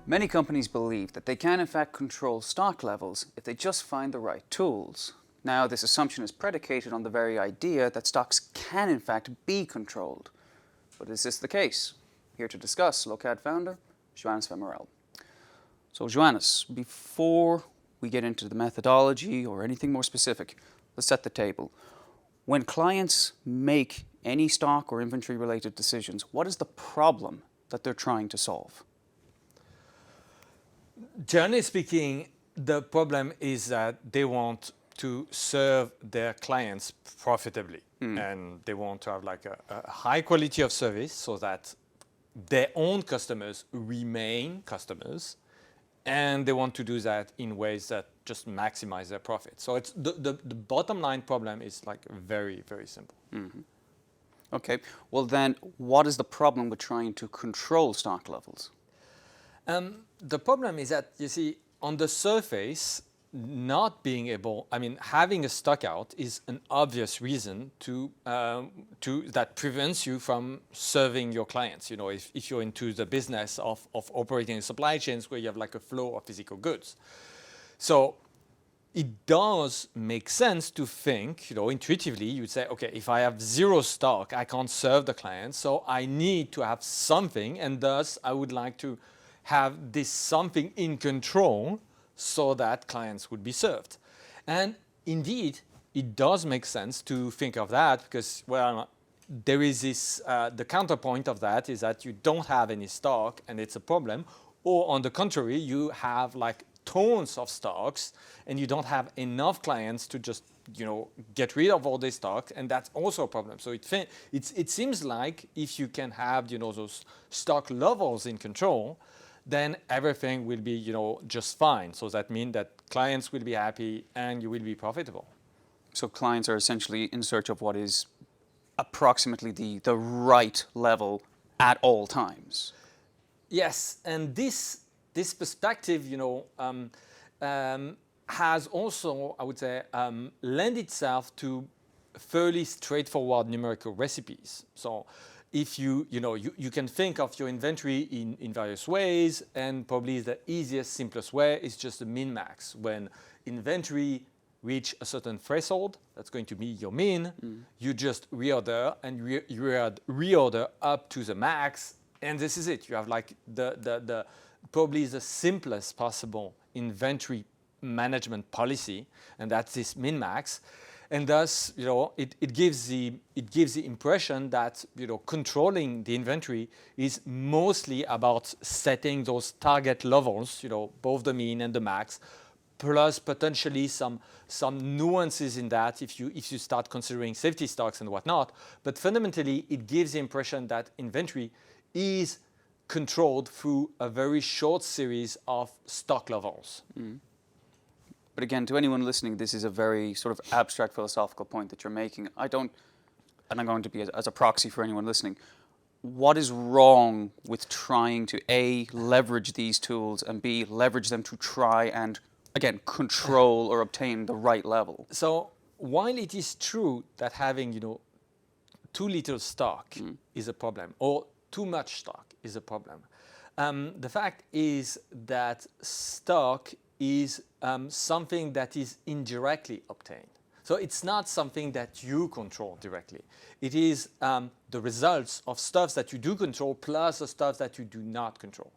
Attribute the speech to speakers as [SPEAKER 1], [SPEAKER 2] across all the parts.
[SPEAKER 1] Many companies believe that they can in fact control stock levels if they just find the right tools. Now, this assumption is predicated on the very idea that stocks can in fact be controlled. But is this the case? Here to discuss, Lokad founder, Joannes Vermorel. So Joannes, before we get into the methodology or anything more specific, let's set the table. When clients make any stock or inventory related decisions, what is the problem that they're trying to solve?
[SPEAKER 2] Generally speaking, the problem is that they want to serve their clients profitably. And they want to have like a high quality of service so that their own customers remain customers, and they want to do that in ways that just maximize their profit. So it's the bottom line problem is like very, very simple.
[SPEAKER 1] Okay, well then, what is the problem with trying to control stock levels?
[SPEAKER 2] The problem is that, you see, on the surface, not being able, having a stock out is an obvious reason that prevents you from serving your clients. You know, if you're into the business of operating supply chains where you have like a flow of physical goods. So it does make sense to think, you know, intuitively, you'd say, okay, if I have zero stock, I can't serve the client, so I need to have something, and thus I would like to have this something in control so that clients would be served. And indeed, it does make sense to think of that because, well, there is this, the counterpoint of that is that you don't have any stock and it's a problem, or on the contrary, you have like tons of stocks and you don't have enough clients to just, you know, get rid of all this stock, and that's also a problem. So it seems like if you can have, you know, those stock levels in control, then everything will be, you know, just fine. So that means that clients will be happy and you will be profitable.
[SPEAKER 1] So clients are essentially in search of what is approximately the right level at all times.
[SPEAKER 2] Yes, and this perspective, you know, has also, I would say, lend itself to fairly straightforward numerical recipes. So if you can think of your inventory in various ways, and probably the easiest, simplest way is just a min-max. When inventory reach a certain threshold, that's going to be your min, you just reorder and reorder up to the max, and this is it. You have like the probably the simplest possible inventory management policy, and that's this min-max. And thus, you know, it gives the impression that, you know, controlling the inventory is mostly about setting those target levels, you know, both the mean and the max, plus potentially some nuances in that if you start considering safety stocks and whatnot. But fundamentally, it gives the impression that inventory is controlled through a very short series of stock levels.
[SPEAKER 1] But again, to anyone listening, this is a very sort of abstract philosophical point that you're making. And I'm going to be as a proxy for anyone listening. What is wrong with trying to A, leverage these tools, and B, leverage them to try and, again, control or obtain the right level?
[SPEAKER 2] So while it is true that having, you know, too little stock is a problem, or too much stock is a problem, the fact is that stock is something that is indirectly obtained. So it's not something that you control directly. It is the results of stuff that you do control plus the stuff that you do not control.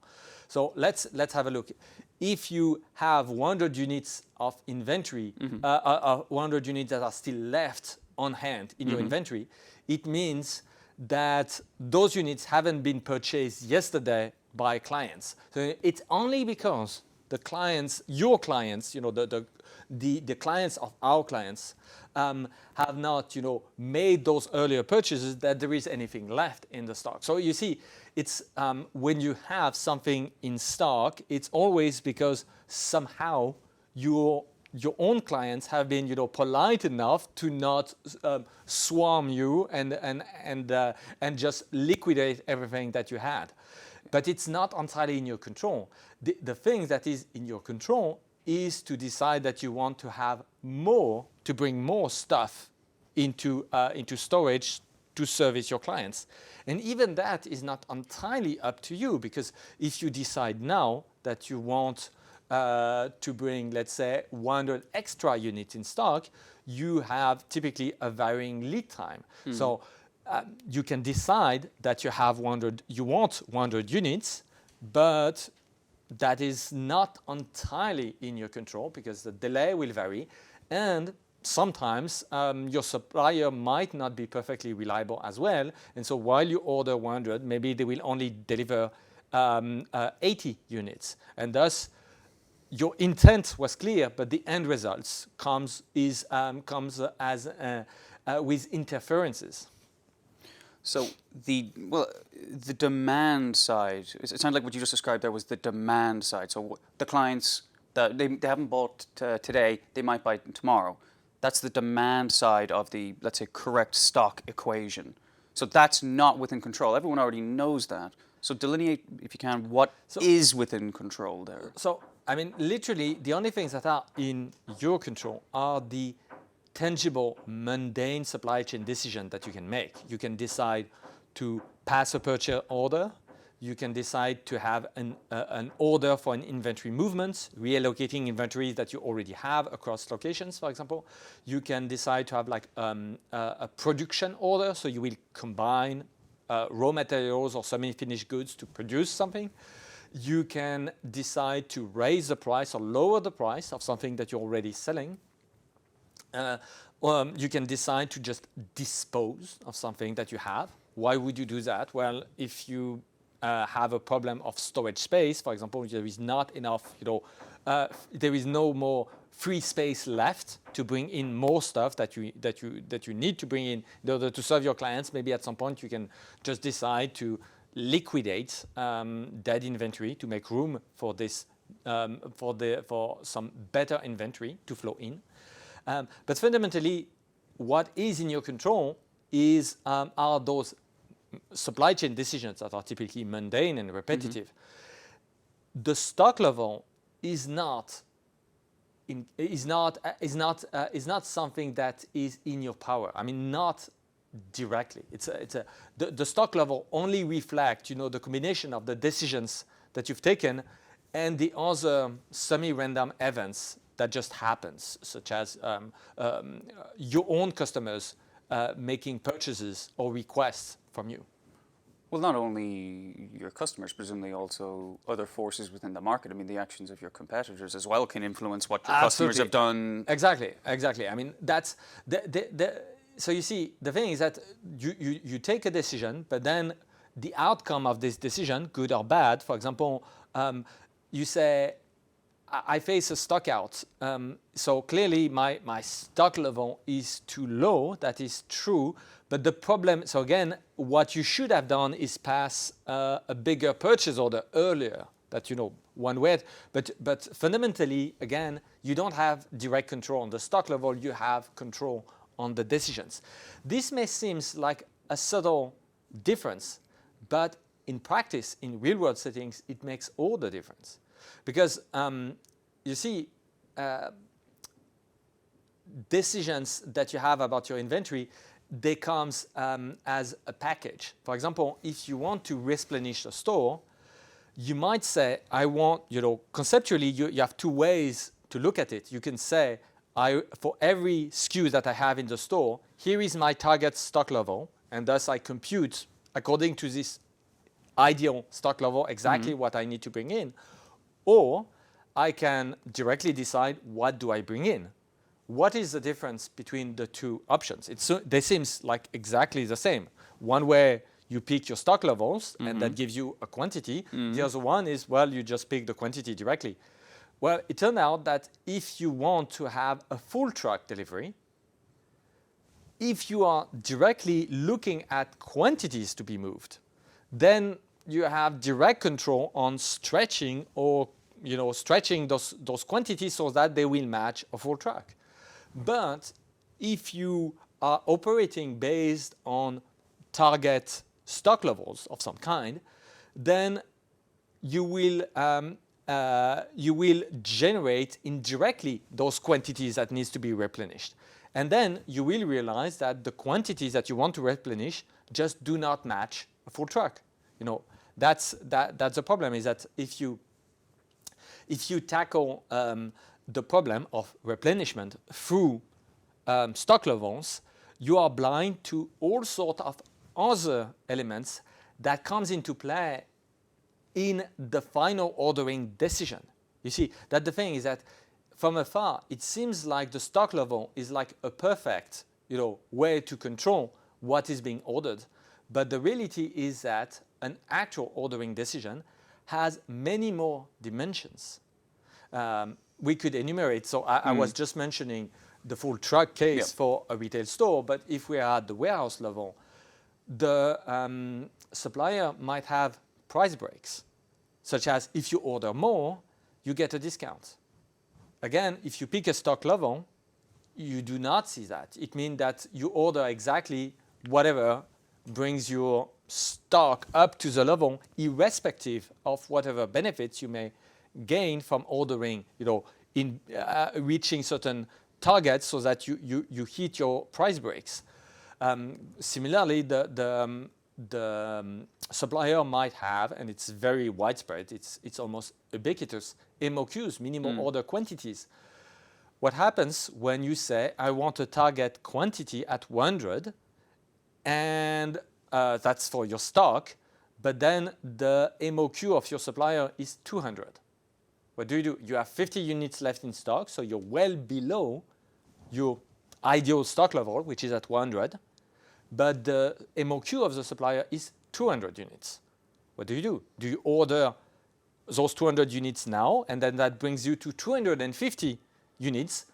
[SPEAKER 2] So let's have a look. If you have 100 units of inventory, 100 units that are still left on hand in your inventory, it means that those units haven't been purchased yesterday by clients. So it's only because the clients, your clients, you know, the clients of our clients have not, you know, made those earlier purchases that there is anything left in the stock. So you see, it's when you have something in stock, it's always because somehow your own clients have been, you know, polite enough to not swarm you and just liquidate everything that you had. But it's not entirely in your control. The thing that is in your control is to decide that you want to have more, to bring more stuff into storage to service your clients. And even that is not entirely up to you, because if you decide now that you want to bring, let's say, 100 extra units in stock, you have typically a varying lead time. So you can decide that you want 100 units, but that is not entirely in your control because the delay will vary, and sometimes your supplier might not be perfectly reliable as well. And so while you order 100, maybe they will only deliver 80 units, and thus your intent was clear, but the end results comes as with interferences.
[SPEAKER 1] So the demand side, it sounded like what you just described there was the demand side. So the clients, that they haven't bought today, they might buy tomorrow. That's the demand side of the, let's say, correct stock equation. So that's not within control. Everyone already knows that. So delineate, if you can, what is within control there.
[SPEAKER 2] So, I mean, literally, the only things that are in your control are the tangible, mundane supply chain decision that you can make. You can decide to pass a purchase order. You can decide to have an order for an inventory movement, reallocating inventories that you already have across locations, for example. You can decide to have like a production order, so you will combine raw materials or semi-finished goods to produce something. You can decide to raise the price or lower the price of something that you're already selling. You can decide to just dispose of something that you have. Why would you do that? Well, if you have a problem of storage space, for example, there is not enough, there is no more free space left to bring in more stuff that you need to bring in order to serve your clients. Maybe at some point you can just decide to liquidate dead inventory to make room for this, for some better inventory to flow in. But fundamentally, what is in your control is are those supply chain decisions that are typically mundane and repetitive. The stock level is not something that is in your power. I mean, not directly. The stock level only reflects, the combination of the decisions that you've taken and the other semi-random events that just happens, such as your own customers making purchases or requests from you.
[SPEAKER 1] Well, not only your customers, presumably also other forces within the market. I mean, the actions of your competitors as well can influence what your customers have done.
[SPEAKER 2] Exactly. I mean, that's so you see, the thing is that you take a decision, but then the outcome of this decision, good or bad, for example, you say, I face a stock out. So clearly my stock level is too low. That is true. But the problem, so again, what you should have done is pass a bigger purchase order earlier. That, one way. But fundamentally, again, you don't have direct control on the stock level. You have control on the decisions. This may seem like a subtle difference, but in practice, in real-world settings, it makes all the difference. Because you see, decisions that you have about your inventory, they come as a package. For example, if you want to replenish a store, you might say, I want, conceptually, you have two ways to look at it. You can say, for every SKU that I have in the store, here is my target stock level, and thus I compute, according to this ideal stock level, exactly what I need to bring in. Or I can directly decide, what do I bring in? What is the difference between the two options? They seem like exactly the same. One way you pick your stock levels, and that gives you a quantity. The other one is, well, you just pick the quantity directly. Well, it turned out that if you want to have a full truck delivery, if you are directly looking at quantities to be moved, then you have direct control on stretching or stretching those quantities so that they will match a full truck. But if you are operating based on target stock levels of some kind, then you will generate indirectly those quantities that needs to be replenished. And then you will realize that the quantities that you want to replenish just do not match a full truck. That's the problem, is that if you if you tackle the problem of replenishment through stock levels, you are blind to all sorts of other elements that comes into play in the final ordering decision. You see, that the thing is that from afar, it seems like the stock level is like a perfect, way to control what is being ordered. But the reality is that an actual ordering decision has many more dimensions. We could enumerate. So I was just mentioning the full truck case for a retail store, but if we are at the warehouse level, the supplier might have price breaks, such as if you order more, you get a discount. Again, if you pick a stock level, you do not see that. It means that you order exactly whatever brings your stock up to the level, irrespective of whatever benefits you may gain from ordering, in reaching certain targets so that you hit your price breaks. Similarly, the supplier might have, and it's very widespread, it's almost ubiquitous, MOQs, minimum order quantities. What happens when you say, I want a target quantity at 100, and that's for your stock, but then the MOQ of your supplier is 200. What do? You have 50 units left in stock, so you're well below your ideal stock level, which is at 100, but the MOQ of the supplier is 200 units. What do? Do you order those 200 units now, and then that brings you to 250 units,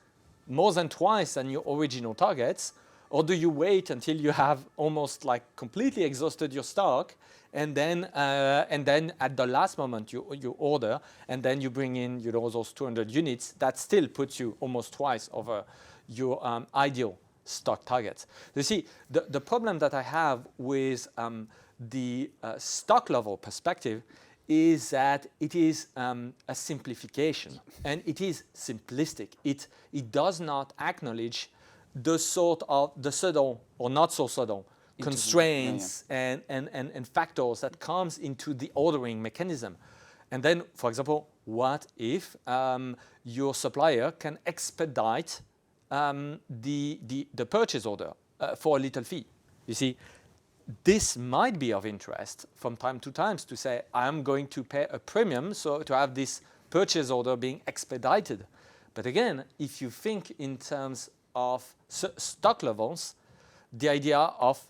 [SPEAKER 2] more than twice than your original targets? Or do you wait until you have almost like completely exhausted your stock, and then at the last moment you order, and then you bring in those 200 units? That still puts you almost twice over your ideal stock targets. You see, the problem that I have with the stock level perspective is that it is a simplification, and it is simplistic. It does not acknowledge the sort of the subtle or not so subtle constraints and factors that comes into the ordering mechanism. And then, for example, what if your supplier can expedite the purchase order for a little fee? You see, this might be of interest from time to time to say, I'm going to pay a premium so to have this purchase order being expedited. But again, if you think in terms of stock levels, the idea of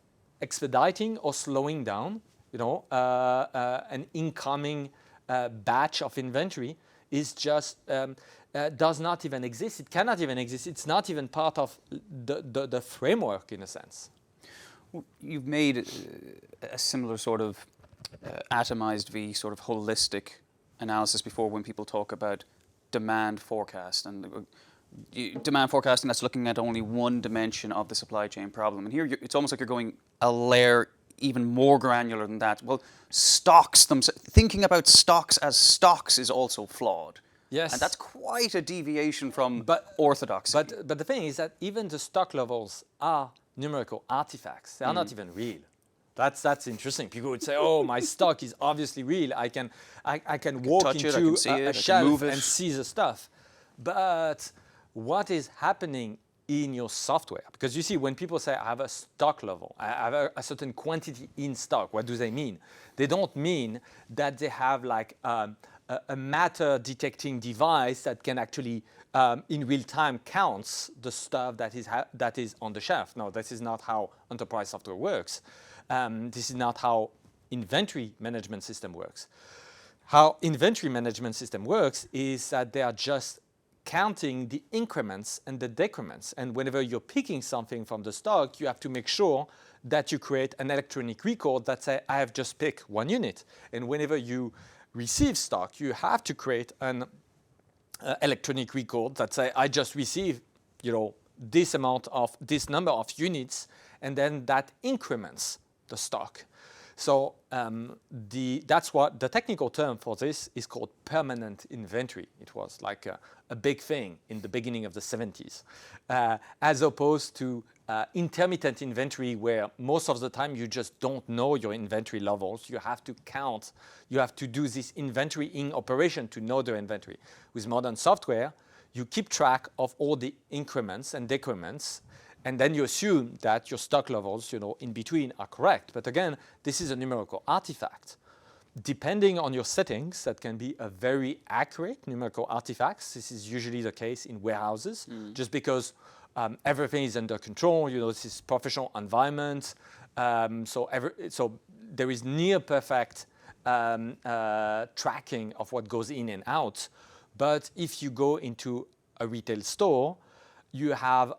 [SPEAKER 2] expediting or slowing down, an incoming batch of inventory is just does not even exist. It cannot even exist. It's not even part of the framework in a sense.
[SPEAKER 1] You've made a similar sort of atomized v sort of holistic analysis before when people talk about demand forecast and demand forecasting that's looking at only one dimension of the supply chain problem. And here it's almost like you're going a layer even more granular than that. Well, stocks thinking about stocks as stocks is also flawed.
[SPEAKER 2] Yes.
[SPEAKER 1] And that's quite a deviation from orthodoxy.
[SPEAKER 2] But the thing is that even the stock levels are numerical artifacts. They are not even real. That's interesting. People would say, "Oh, my stock is obviously real. I can walk into a shelf and see the stuff." But what is happening in your software? Because you see, when people say, "I have a stock level, I have a certain quantity in stock," what do they mean? They don't mean that they have like a matter detecting device that can actually in real time counts the stuff that is on the shelf. No, this is not how enterprise software works. This is not how inventory management system works. How inventory management system works is that they are just counting the increments and the decrements. And whenever you're picking something from the stock, you have to make sure that you create an electronic record that says, I have just picked 1 unit. And whenever you receive stock, you have to create an electronic record that say, I just received, this number of units, and then that increments the stock. So that's what the technical term for this is called permanent inventory. It was like a big thing in the beginning of the 70s, as opposed to intermittent inventory where most of the time you just don't know your inventory levels. You have to count, you have to do this inventory in operation to know the inventory. With modern software, you keep track of all the increments and decrements, and then you assume that your stock levels, in between are correct. But again, this is a numerical artifact. Depending on your settings, that can be a very accurate numerical artifact. This is usually the case in warehouses, just because everything is under control. This is professional environment, so there is near perfect tracking of what goes in and out. But if you go into a retail store, you have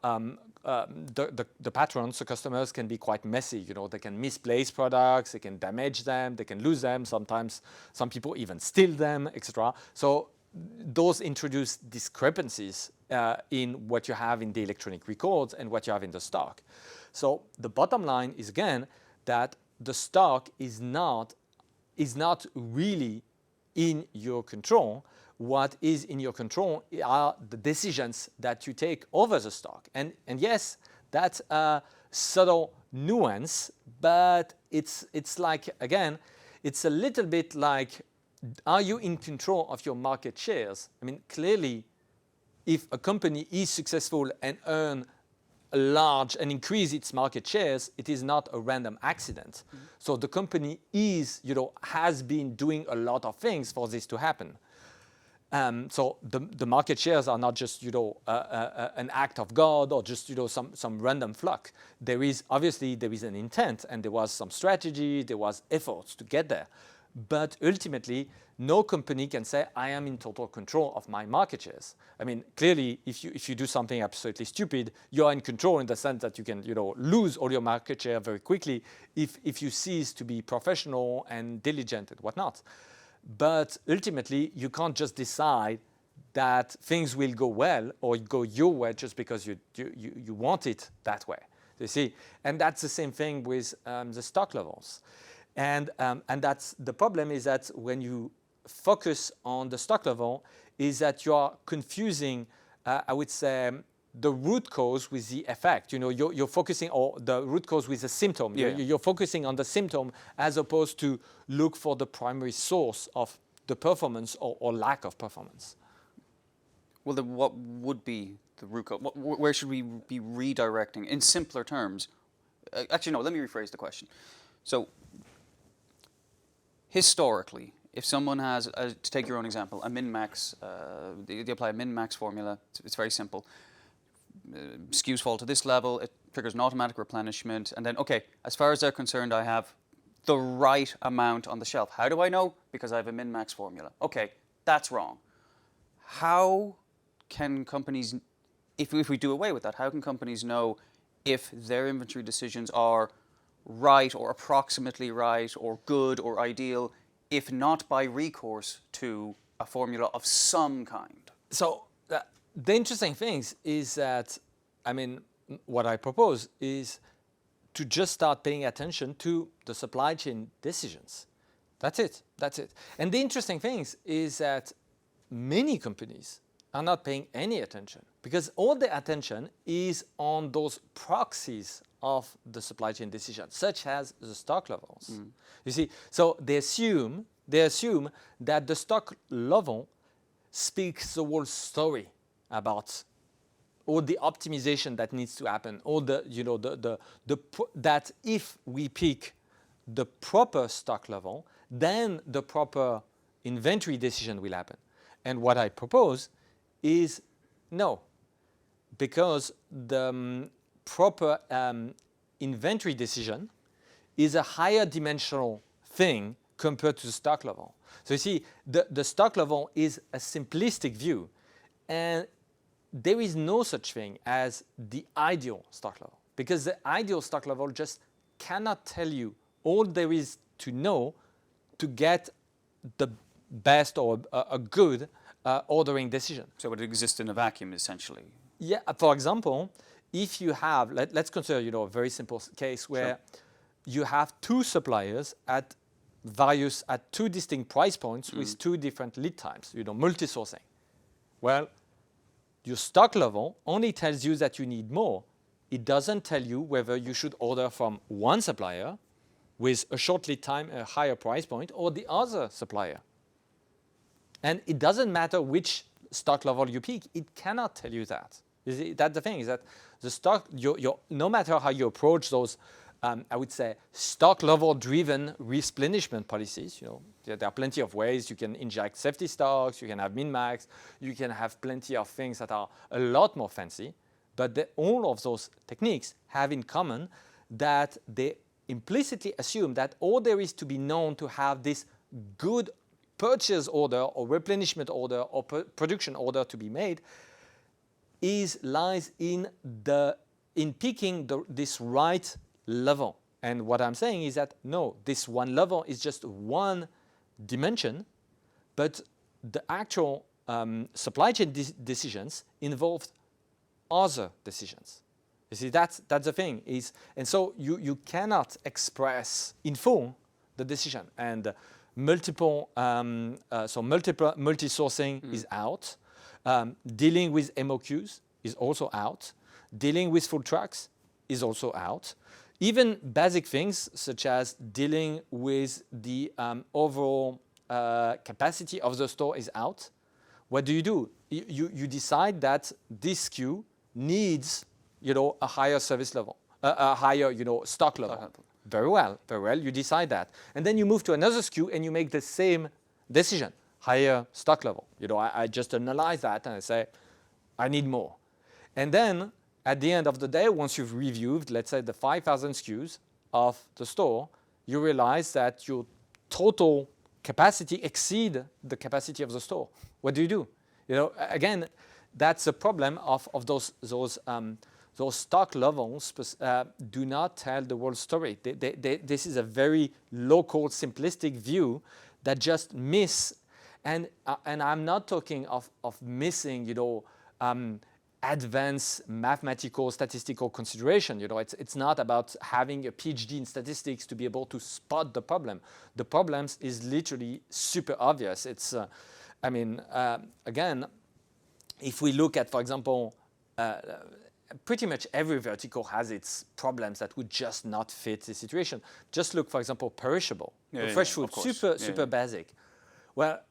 [SPEAKER 2] the patrons, the customers can be quite messy. They can misplace products, they can damage them, they can lose them. Sometimes some people even steal them, etc. So those introduce discrepancies in what you have in the electronic records and what you have in the stock. So the bottom line is, again, that the stock is not really in your control. What is in your control are the decisions that you take over the stock. And yes, that's a subtle nuance, but it's like, again, it's a little bit like, are you in control of your market shares? I mean, clearly, if a company is successful and earn a large and increase its market shares, it is not a random accident. So the company is, has been doing a lot of things for this to happen. So the market shares are not just, an act of God or just, some random fluke. There is an intent, and there was some strategy, there was efforts to get there. But ultimately, no company can say, I am in total control of my market shares. I mean, clearly, if you do something absolutely stupid, you are in control in the sense that you can, lose all your market share very quickly if you cease to be professional and diligent and whatnot. But ultimately, you can't just decide that things will go well or go your way just because you want it that way. You see, and that's the same thing with the stock levels. And that's the problem, is that when you focus on the stock level, is that you are confusing, I would say, the root cause with the effect. You're focusing on the root cause with the symptom.
[SPEAKER 1] Yeah.
[SPEAKER 2] You're focusing on the symptom as opposed to look for the primary source of the performance or lack of performance.
[SPEAKER 1] Well, then what would be the root cause? Where should we be redirecting in simpler terms? Actually, no, let me rephrase the question. So, historically, if someone has, to take your own example, a min-max, they apply a min-max formula, it's very simple. SKUs fall to this level, it triggers an automatic replenishment, and then, okay, as far as they're concerned, I have the right amount on the shelf. How do I know? Because I have a min-max formula. Okay, that's wrong. How can companies, if we do away with that, how can companies know if their inventory decisions are right or approximately right or good or ideal, if not by recourse to a formula of some kind?
[SPEAKER 2] So the interesting thing is that, what I propose is to just start paying attention to the supply chain decisions. That's it. And the interesting thing is that many companies are not paying any attention, because all the attention is on those proxies of the supply chain decisions, such as the stock levels. You see, so they assume that the stock level speaks the whole story about all the optimization that needs to happen, all the that if we pick the proper stock level, then the proper inventory decision will happen. And what I propose is no, because the proper inventory decision is a higher dimensional thing compared to the stock level. So you see, the stock level is a simplistic view, and there is no such thing as the ideal stock level, because the ideal stock level just cannot tell you all there is to know to get the best or a good ordering decision.
[SPEAKER 1] So it exists in a vacuum, essentially.
[SPEAKER 2] Yeah, for example, if you have, let's consider a very simple case where you have two suppliers at two distinct price points with two different lead times, multi-sourcing. Well, your stock level only tells you that you need more it doesn't tell you whether you should order from one supplier with a short lead time, a higher price point, or the other supplier. And it doesn't matter which stock level you pick, it cannot tell you that. You see, that's the thing, is that the stock, no matter how you approach those, I would say, stock level driven replenishment policies, there are plenty of ways. You can inject safety stocks, you can have min-max, you can have plenty of things that are a lot more fancy, but all of those techniques have in common that they implicitly assume that all there is to be known to have this good purchase order or replenishment order or production order to be made lies in picking this right level. And what I'm saying is that no, this one level is just one dimension, but the actual supply chain decisions involve other decisions. You see, that's the thing and so you cannot express in full the decision. And multi-sourcing is out. Dealing with MOQs is also out. Dealing with full trucks is also out. Even basic things such as dealing with the overall capacity of the store is out. What do? You decide that this SKU needs, a higher service level, a higher, stock level. Very well. You decide that, and then you move to another SKU and you make the same decision, higher stock level. I just analyze that and I say, I need more, and then at the end of the day, once you've reviewed, let's say, the 5,000 SKUs of the store, you realize that your total capacity exceed the capacity of the store. What do? Again, that's a problem of those stock levels do not tell the whole story. This is a very local, simplistic view that just miss. And I'm not talking of missing, advanced mathematical, statistical consideration. It's not about having a PhD in statistics to be able to spot the problem. The problems is literally super obvious. It's, again, if we look at, for example, pretty much every vertical has its problems that would just not fit the situation. Just look, for example, Perishable, fresh food, super basic. Well,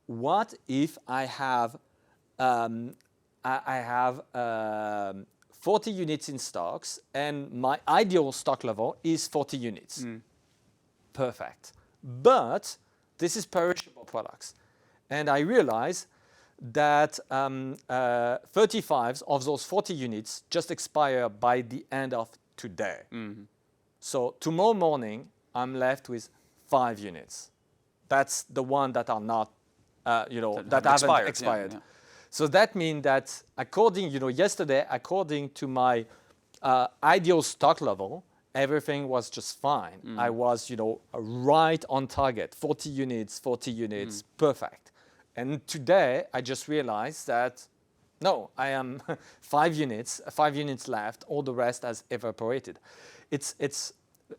[SPEAKER 2] what if I have 40 units in stocks and my ideal stock level is 40 units? Perfect. But this is perishable products. And I realize that 35 of those 40 units just expire by the end of today. So tomorrow morning, I'm left with 5 units. That's the one that are not, that haven't expired. Yeah. So that means that yesterday, according to my ideal stock level, everything was just fine. I was, right on target, 40 units, perfect. And today, I just realized that, no, I am 5 units left, all the rest has evaporated. It's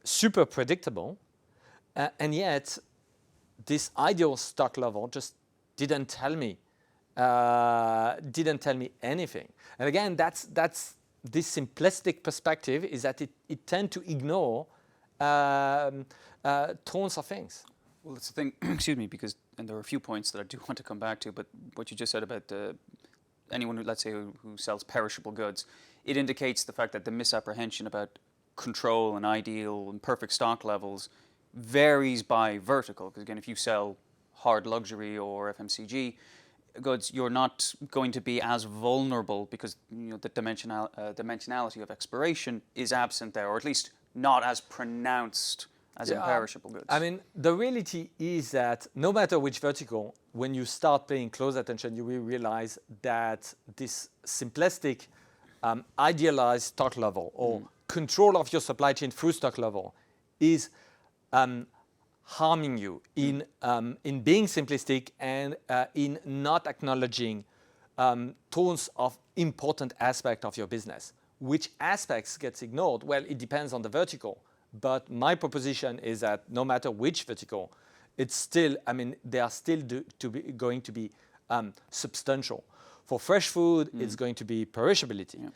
[SPEAKER 2] super predictable, and yet this ideal stock level just didn't tell me anything. And again, that's this simplistic perspective is that it tends to ignore tons of things.
[SPEAKER 1] Well, that's the thing, excuse me, and there are a few points that I do want to come back to, but what you just said about anyone who, let's say, who sells perishable goods, it indicates the fact that the misapprehension about control and ideal and perfect stock levels varies by vertical. Because again, if you sell hard luxury or FMCG goods, you're not going to be as vulnerable because the dimensionality of expiration is absent there, or at least not as pronounced as in perishable goods.
[SPEAKER 2] The reality is that no matter which vertical, when you start paying close attention, you will realize that this simplistic, idealized stock level or control of your supply chain through stock level is harming you in being simplistic and in not acknowledging tons of important aspects of your business. Which aspects gets ignored? Well, it depends on the vertical. But my proposition is that no matter which vertical, it's still, they are still going to be substantial. For fresh food, it's going to be perishability. Yeah.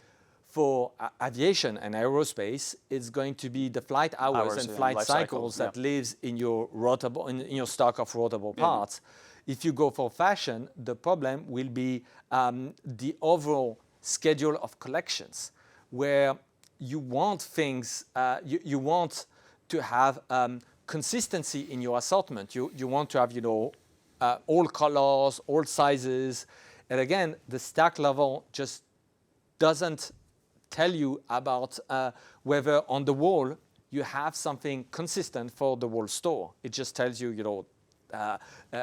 [SPEAKER 2] For aviation and aerospace, it's going to be the flight hours and flight
[SPEAKER 1] life
[SPEAKER 2] cycles that lives in your rotable, in your stock of rotable parts. If you go for fashion, the problem will be the overall schedule of collections, where you want things, you want to have consistency in your assortment. You want to have, all colors, all sizes, and again, the stock level just doesn't tell you about whether on the wall you have something consistent for the whole store. It just tells you,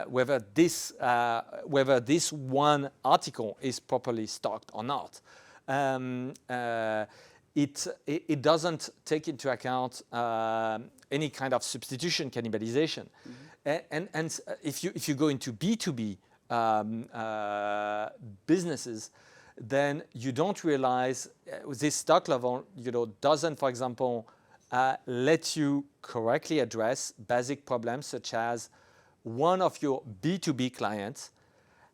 [SPEAKER 2] whether this one article is properly stocked or not. It doesn't take into account any kind of substitution, cannibalization, and if you go into B2B businesses, then you don't realize this stock level, doesn't, for example, let you correctly address basic problems such as one of your B2B clients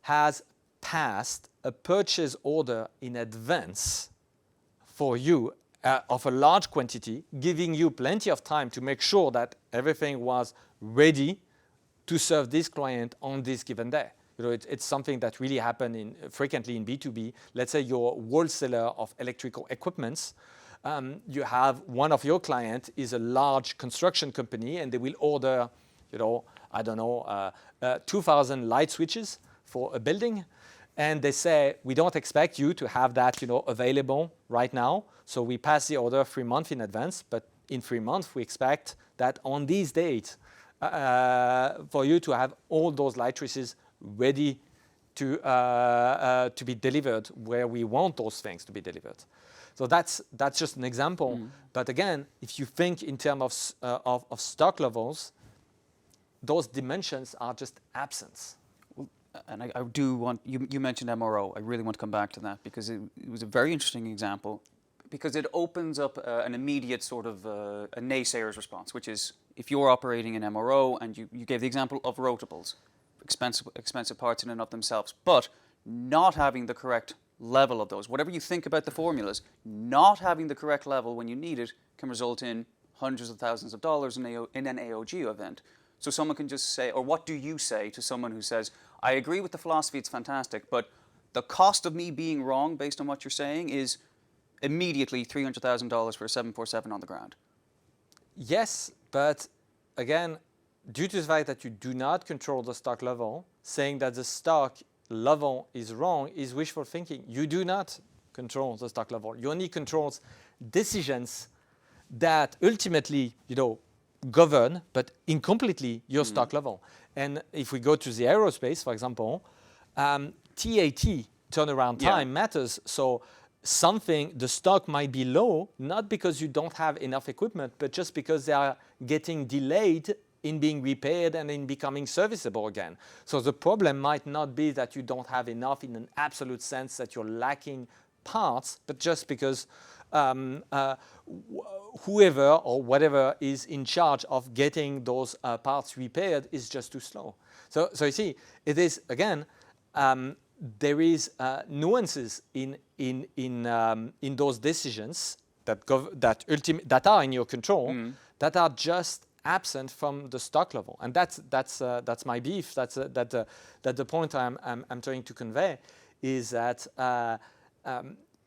[SPEAKER 2] has passed a purchase order in advance for you of a large quantity, giving you plenty of time to make sure that everything was ready to serve this client on this given day. It's something that really happens frequently in B2B. Let's say you're a wholesaler of electrical equipments. You have one of your clients is a large construction company, and they will order, 2,000 light switches for a building. And they say, we don't expect you to have that, available right now. So we pass the order 3 months in advance, but in 3 months, we expect that on these dates for you to have all those light switches ready to be delivered where we want those things to be delivered. So that's just an example. But again, if you think in terms of stock levels, those dimensions are just absent.
[SPEAKER 1] And I do want, you mentioned MRO. I really want to come back to that because it was a very interesting example, because it opens up an immediate sort of a naysayer's response, which is if you're operating an MRO, and you gave the example of rotables, expensive parts in and of themselves, but not having the correct level of those. Whatever you think about the formulas, not having the correct level when you need it can result in hundreds of thousands of dollars in an AOG event. So someone can just say, or what do you say to someone who says, I agree with the philosophy, it's fantastic, but the cost of me being wrong based on what you're saying is immediately $300,000 for a 747 on the ground?
[SPEAKER 2] Yes, but again, due to the fact that you do not control the stock level, saying that the stock level is wrong is wishful thinking. You do not control the stock level. You only control decisions that ultimately, govern, but incompletely, your stock level. And if we go to the aerospace, for example, TAT, turnaround time, matters. So the stock might be low, not because you don't have enough equipment, but just because they are getting delayed in being repaired and in becoming serviceable again. So the problem might not be that you don't have enough in an absolute sense, that you're lacking parts, but just because whoever or whatever is in charge of getting those parts repaired is just too slow. So you see, it is, again, there is nuances in those decisions that are in your control, that are just absent from the stock level, and that's my beef. That's the point I'm trying to convey, is that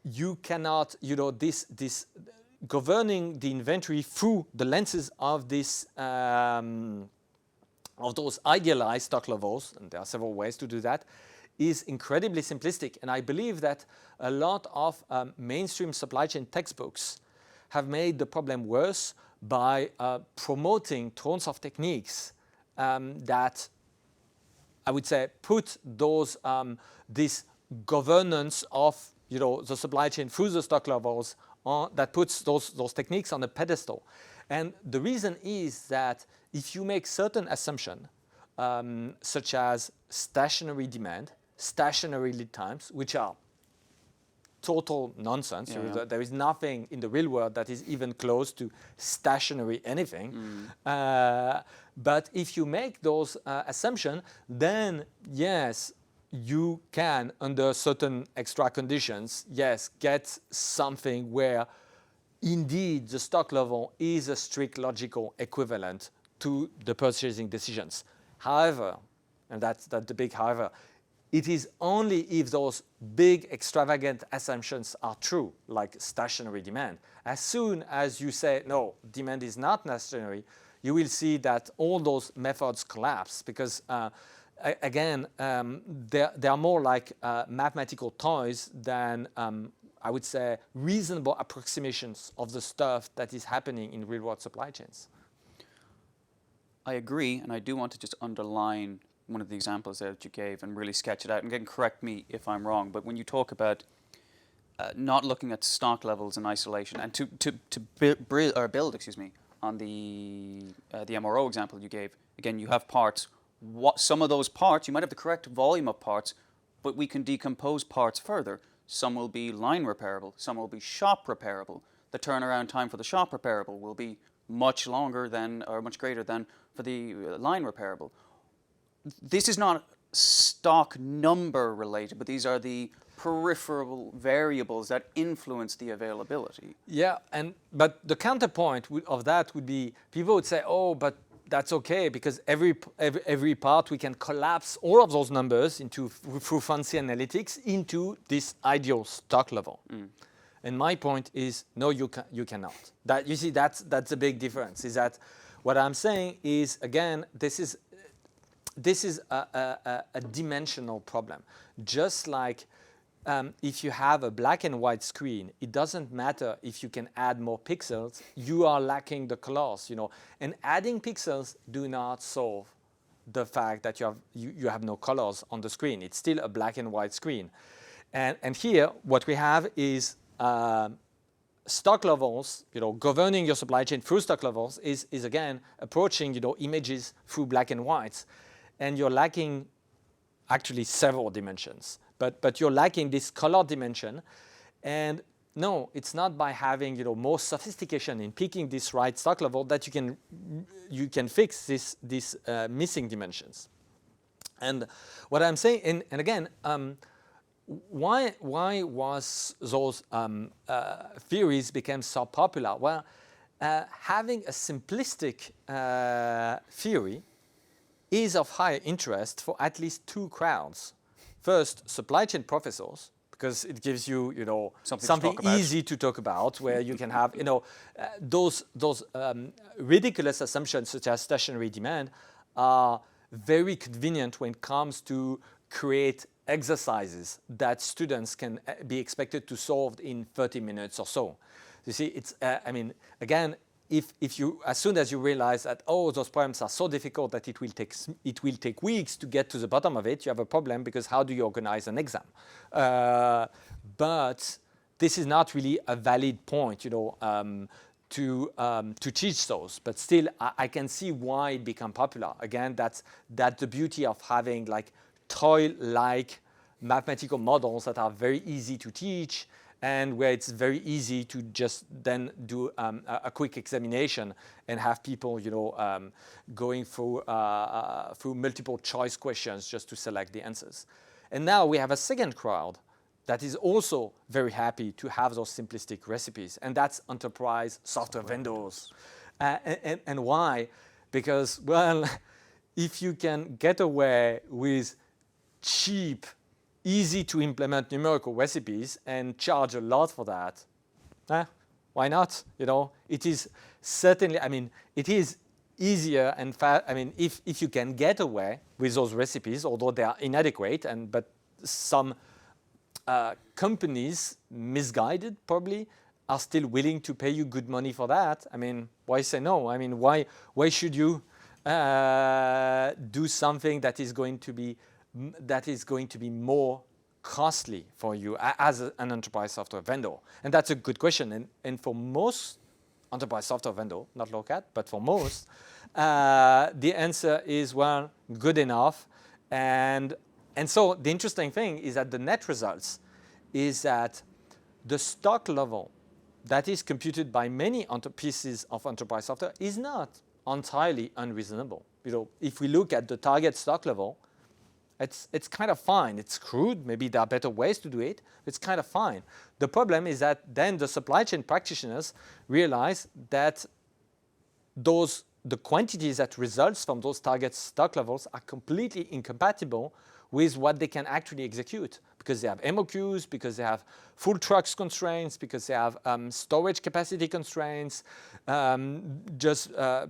[SPEAKER 2] you cannot, this governing the inventory through the lenses of this of those idealized stock levels, and there are several ways to do that, is incredibly simplistic. And I believe that a lot of mainstream supply chain textbooks have made the problem worse by promoting tons of techniques that, I would say, put those this governance of the supply chain through the stock levels on, that puts those techniques on a pedestal. And the reason is that if you make certain assumptions, such as stationary demand, stationary lead times, which are total nonsense. There is nothing in the real world that is even close to stationary anything. But if you make those assumptions, then yes, you can, under certain extra conditions, yes, get something where indeed the stock level is a strict logical equivalent to the purchasing decisions. However, and that's the big however, it is only if those big extravagant assumptions are true, like stationary demand. As soon as you say, no, demand is not stationary, you will see that all those methods collapse because, again, they are more like mathematical toys than, I would say, reasonable approximations of the stuff that is happening in real-world supply chains.
[SPEAKER 1] I agree, and I do want to just underline one of the examples that you gave and really sketch it out. And again, correct me if I'm wrong, but when you talk about not looking at stock levels in isolation and to build, excuse me, on the MRO example you gave, again, you have parts. Some of those parts, you might have the correct volume of parts, but we can decompose parts further. Some will be line repairable, some will be shop repairable. The turnaround time for the shop repairable will be much longer than, or much greater than for the line repairable. This is not stock number related, but these are the peripheral variables that influence the availability.
[SPEAKER 2] Yeah, but the counterpoint of that would be, people would say, oh, but that's okay because every part we can collapse all of those numbers into through fancy analytics into this ideal stock level. And my point is, no, you cannot. That, you see, that's a big difference. Is that what I'm saying is, again, this is a dimensional problem. Just like if you have a black and white screen, it doesn't matter if you can add more pixels, you are lacking the colors, you know. And adding pixels do not solve the fact that you have no colors on the screen. It's still a black and white screen. And here, what we have is stock levels, you know, governing your supply chain through stock levels is again approaching, you know, images through black and whites. And you're lacking actually several dimensions, but you're lacking this color dimension. And no, it's not by having, you know, more sophistication in picking this right stock level that you can fix these missing dimensions. And what I'm saying, and again, why was those theories became so popular? Well, having a simplistic theory is of high interest for at least two crowds. First, supply chain professors, because it gives you, you know, something easy to talk about, where you can have, you know, those ridiculous assumptions such as stationary demand are very convenient when it comes to create exercises that students can be expected to solve in 30 minutes or so. You see, it's, I mean, again, if you, as soon as you realize that, oh, those problems are so difficult that it will take weeks to get to the bottom of it, you have a problem, because how do you organize an exam? But this is not really a valid point, you know, to teach those. But still, I can see why it became popular. Again, that's the beauty of having like toy-like mathematical models that are very easy to teach, and where it's very easy to just then do a quick examination and have people, you know, going through multiple choice questions just to select the answers. And now we have a second crowd that is also very happy to have those simplistic recipes, and that's enterprise software vendors. And why? Because, well, if you can get away with cheap, easy to implement numerical recipes and charge a lot for that, why not? You know, it is certainly, I mean, it is easier and fast. I mean, if you can get away with those recipes, although they are inadequate, but some companies, misguided probably, are still willing to pay you good money for that. I mean, why say no? I mean, why should you do something that is going to be more costly for you as an enterprise software vendor? And that's a good question. And for most enterprise software vendor, not Lokad, but for most, the answer is, well, good enough. And so the interesting thing is that the net results is that the stock level that is computed by many pieces of enterprise software is not entirely unreasonable. You know, if we look at the target stock level, It's kind of fine. It's crude. Maybe there are better ways to do it. It's kind of fine. The problem is that then the supply chain practitioners realize that the quantities that results from those target stock levels are completely incompatible with what they can actually execute, because they have MOQs, because they have full trucks constraints, because they have storage capacity constraints,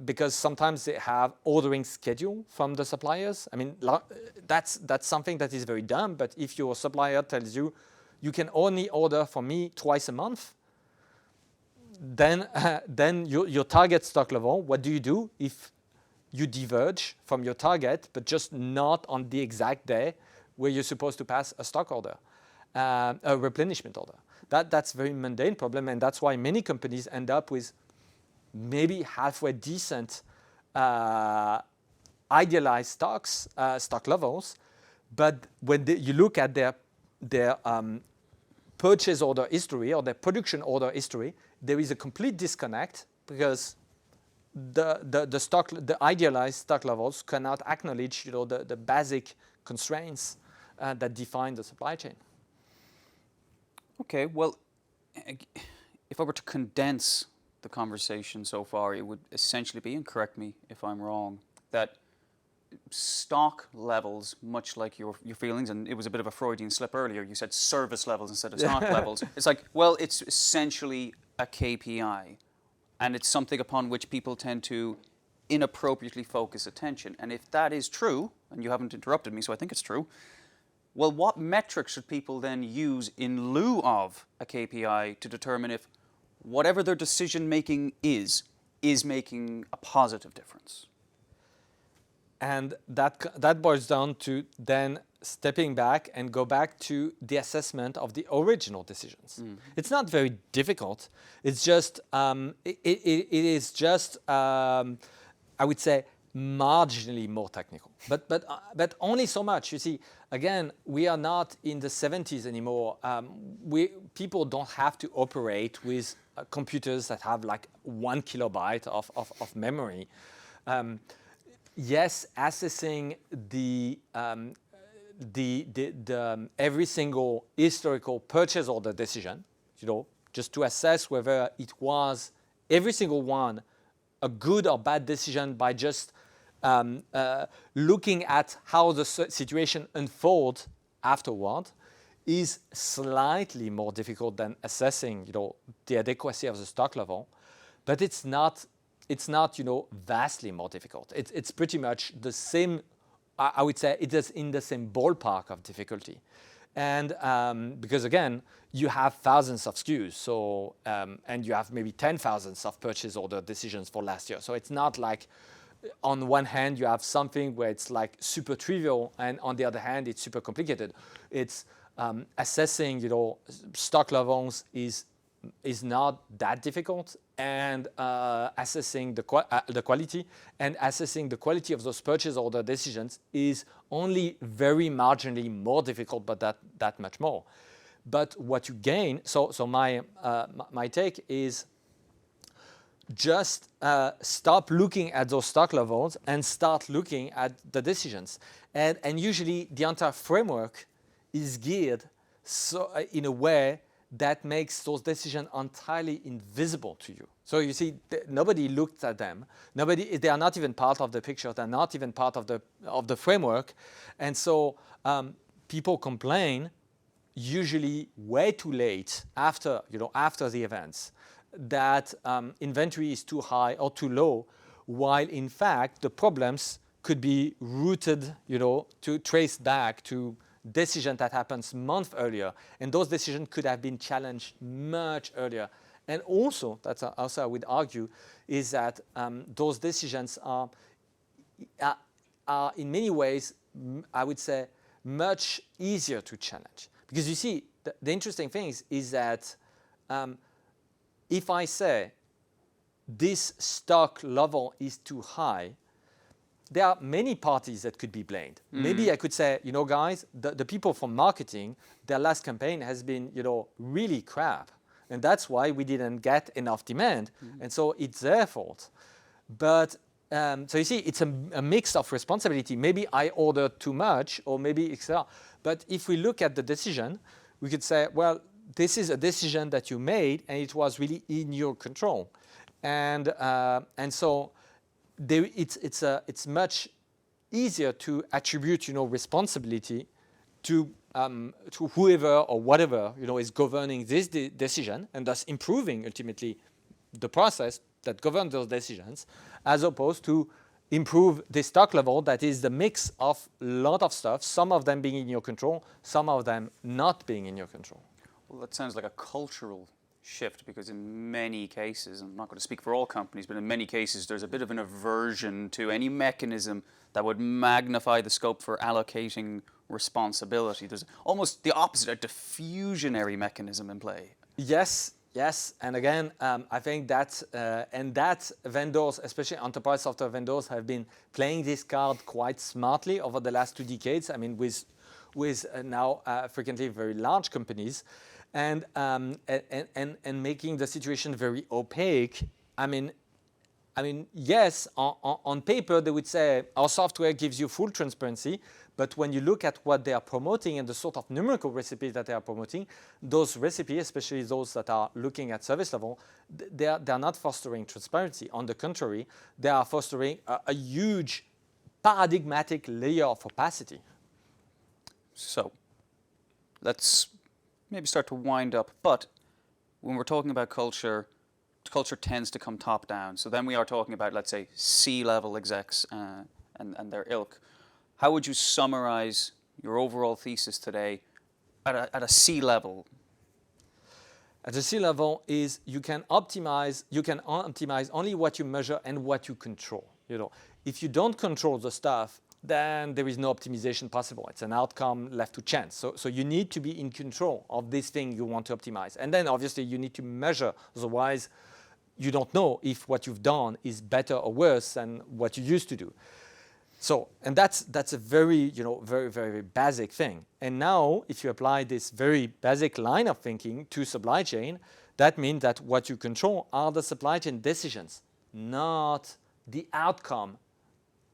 [SPEAKER 2] because sometimes they have ordering schedule from the suppliers. I mean, that's something that is very dumb, but if your supplier tells you, you can only order from me twice a month, then your target stock level, what do you do if you diverge from your target, but just not on the exact day where you're supposed to pass a stock order, a replenishment order? That's a very mundane problem, and that's why many companies end up with maybe halfway decent idealized stock levels, but when you look at their purchase order history or their production order history, there is a complete disconnect, because the idealized stock levels cannot acknowledge, the basic constraints that define the supply chain.
[SPEAKER 1] Okay, well, if I were to condense the conversation so far, it would essentially be, and correct me if I'm wrong, that stock levels, much like your feelings, and it was a bit of a Freudian slip earlier, you said service levels instead of stock levels. It's like, well, it's essentially a KPI, and it's something upon which people tend to inappropriately focus attention. And if that is true, and you haven't interrupted me, so I think it's true, well, what metrics should people then use in lieu of a KPI to determine if whatever their decision making is making a positive difference?
[SPEAKER 2] And that boils down to then stepping back and go back to the assessment of the original decisions. It's not very difficult. It's just it is just I would say marginally more technical, but only so much. You see, again, we are not in the 70s anymore. People don't have to operate with computers that have like 1 kilobyte of memory. Yes, assessing the every single historical purchase order decision, just to assess whether it was every single one a good or bad decision by just looking at how the situation unfolds afterward, is slightly more difficult than assessing, the adequacy of the stock level, but it's not vastly more difficult. It's pretty much the same. I would say it is in the same ballpark of difficulty, and because again, you have thousands of SKUs, so and you have maybe 10,000 of purchase order decisions for last year. So it's not like on one hand you have something where it's like super trivial, and on the other hand it's super complicated. It's assessing, stock levels is not that difficult, and assessing the quality and assessing the quality of those purchase order decisions is only very marginally more difficult, but that much more. But what you gain, so my take is just stop looking at those stock levels and start looking at the decisions. And usually the entire framework is geared in a way that makes those decisions entirely invisible to you. So you see, nobody looked at them. They are not even part of the picture. They're not even part of the framework. And so people complain, usually way too late after the events, that inventory is too high or too low, while in fact the problems could be rooted, to trace back to decision that happens months earlier, and those decisions could have been challenged much earlier. And also, that's also I would argue, is that those decisions are in many ways, I would say, much easier to challenge. Because you see, the interesting thing is that if I say this stock level is too high, there are many parties that could be blamed. Maybe I could say, guys, the people from marketing, their last campaign has been, really crap. And that's why we didn't get enough demand. And so it's their fault. But So you see, it's a mix of responsibility. Maybe I ordered too much, or maybe etc. But if we look at the decision, we could say, well, this is a decision that you made, and it was really in your control, and so it's much easier to attribute, responsibility to whoever or whatever is governing this decision, and thus improving ultimately the process that governs those decisions, as opposed to improve the stock level that is the mix of a lot of stuff, some of them being in your control, some of them not being in your control.
[SPEAKER 1] Well, that sounds like a cultural shift, because in many cases, I'm not going to speak for all companies, but in many cases there's a bit of an aversion to any mechanism that would magnify the scope for allocating responsibility. There's almost the opposite, a diffusionary mechanism in play.
[SPEAKER 2] Yes, and again, I think that vendors, especially enterprise software vendors, have been playing this card quite smartly over the last 2 decades. I mean, with now frequently very large companies, and making the situation very opaque. I mean, yes, on paper they would say our software gives you full transparency, but when you look at what they are promoting and the sort of numerical recipes that they are promoting, those recipes, especially those that are looking at service level, they are not fostering transparency. On the contrary, they are fostering a huge paradigmatic layer of opacity.
[SPEAKER 1] So, let's maybe start to wind up. But when we're talking about culture tends to come top down. So then we are talking about, let's say, C-level execs and their ilk. How would you summarize your overall thesis today at a C-level?
[SPEAKER 2] At the C-level is you can optimize only what you measure and what you control. If you don't control the stuff, then there is no optimization possible. It's an outcome left to chance. So you need to be in control of this thing you want to optimize. And then obviously you need to measure, otherwise you don't know if what you've done is better or worse than what you used to do. So, and that's a very, very, very basic thing. And now if you apply this very basic line of thinking to supply chain, that means that what you control are the supply chain decisions, not the outcome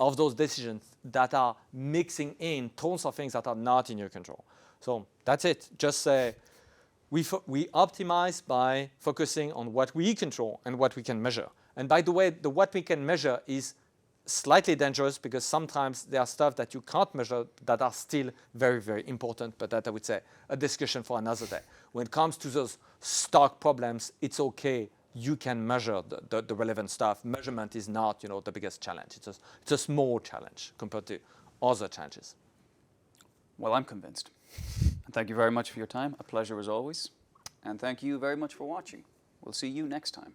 [SPEAKER 2] of those decisions that are mixing in tons of things that are not in your control. So that's it. Just say we optimize by focusing on what we control and what we can measure. And by the way, the what we can measure is slightly dangerous, because sometimes there are stuff that you can't measure that are still very, very important, but that I would say a discussion for another day. When it comes to those stock problems, it's okay. You can measure the relevant stuff. Measurement is not, the biggest challenge. It's a small challenge compared to other challenges.
[SPEAKER 1] Well, I'm convinced. And thank you very much for your time. A pleasure as always. And thank you very much for watching. We'll see you next time.